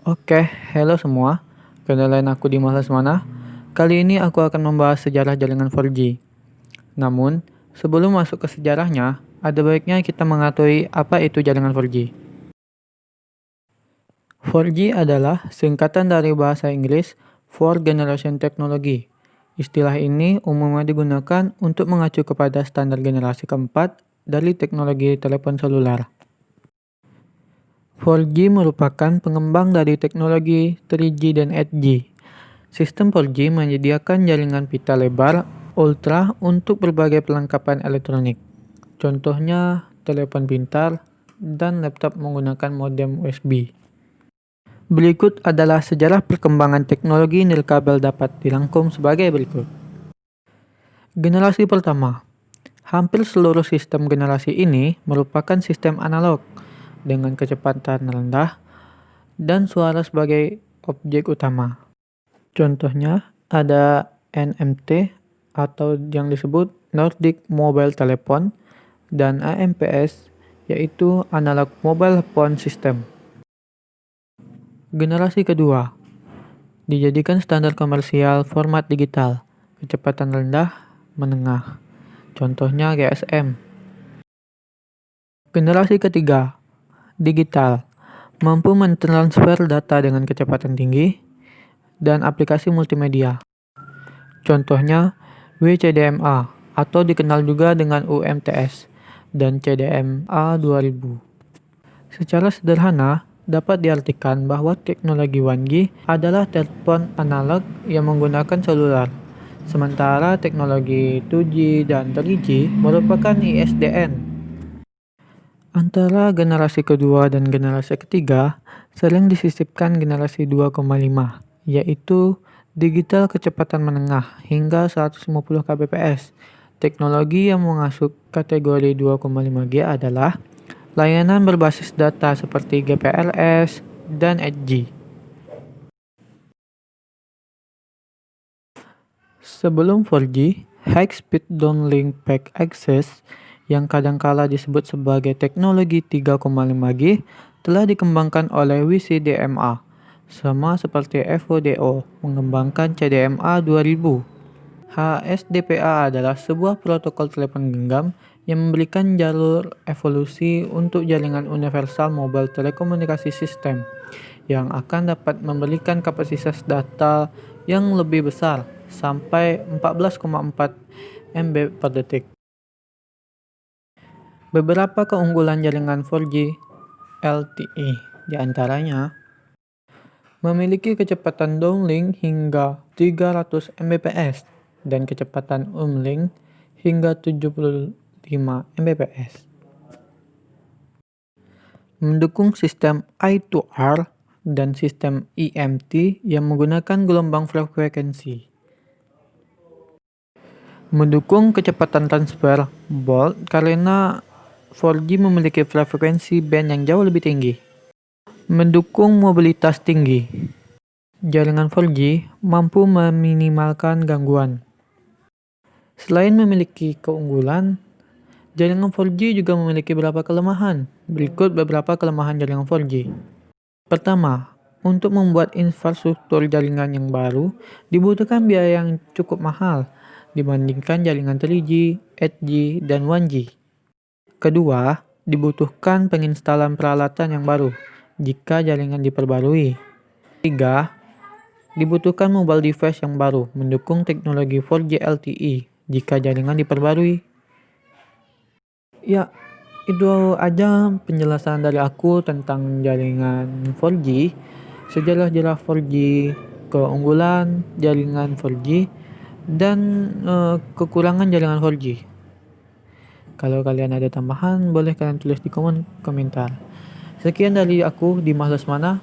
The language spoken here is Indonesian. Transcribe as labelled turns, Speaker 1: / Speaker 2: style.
Speaker 1: Oke, hello semua. Kenalin aku di Mana. Kali ini aku akan membahas sejarah jaringan 4G. Namun, sebelum masuk ke sejarahnya, ada baiknya kita mengetahui apa itu jaringan 4G. 4G adalah singkatan dari bahasa Inggris Fourth Generation Technology. Istilah ini umumnya digunakan untuk mengacu kepada standar generasi keempat dari teknologi telepon seluler. 4G merupakan pengembang dari teknologi 3G dan 8G. Sistem 4G menyediakan jaringan pita lebar ultra untuk berbagai perlengkapan elektronik. Contohnya telepon pintar dan laptop menggunakan modem USB. Berikut adalah sejarah perkembangan teknologi nirkabel dapat dirangkum sebagai berikut. Generasi pertama. Hampir seluruh sistem generasi ini merupakan sistem analog dengan kecepatan rendah dan suara sebagai objek utama. Contohnya ada NMT atau yang disebut Nordic Mobile Telephone dan AMPS yaitu Analog Mobile Phone System. Generasi kedua dijadikan standar komersial format digital, kecepatan rendah, menengah. Contohnya GSM. Generasi ketiga, digital, mampu mentransfer data dengan kecepatan tinggi dan aplikasi multimedia. Contohnya WCDMA atau dikenal juga dengan UMTS dan CDMA 2000. Secara sederhana, dapat diartikan bahwa teknologi 1G adalah telepon analog yang menggunakan seluler, sementara teknologi 2G dan 3G merupakan ISDN. Antara generasi kedua dan generasi ketiga, sering disisipkan generasi 2,5, yaitu digital kecepatan menengah hingga 150 kbps. Teknologi yang masuk kategori 2,5G adalah layanan berbasis data seperti GPRS dan 8G. Sebelum 4G, High Speed Downlink Packet Access yang kadangkala disebut sebagai teknologi 3,5G telah dikembangkan oleh WCDMA, sama seperti FODO mengembangkan CDMA 2000. HSDPA adalah sebuah protokol telepon genggam yang memberikan jalur evolusi untuk jaringan universal mobile telekomunikasi sistem yang akan dapat memberikan kapasitas data yang lebih besar sampai 14,4 MB per detik. Beberapa keunggulan jaringan 4G LTE diantaranya memiliki kecepatan downlink hingga 300 Mbps dan kecepatan uplink hingga 75 Mbps. Mendukung sistem I2R dan sistem EMT yang menggunakan gelombang frekuensi. Mendukung kecepatan transfer volt karena 4G memiliki frekuensi band yang jauh lebih tinggi. Mendukung mobilitas tinggi. Jaringan 4G mampu meminimalkan gangguan. Selain memiliki keunggulan, jaringan 4G juga memiliki beberapa kelemahan. Berikut beberapa kelemahan jaringan 4G. Pertama, untuk membuat infrastruktur jaringan yang baru, dibutuhkan biaya yang cukup mahal dibandingkan jaringan 3G, 8G, dan 1G. Kedua, dibutuhkan penginstalan peralatan yang baru jika jaringan diperbarui. Tiga, dibutuhkan mobile device yang baru mendukung teknologi 4G LTE jika jaringan diperbarui. Ya, itu aja penjelasan dari aku tentang jaringan 4G, sejarah 4G, keunggulan jaringan 4G, dan kekurangan jaringan 4G. Kalau kalian ada tambahan, boleh kalian tulis di komentar. Sekian dari aku di Mana.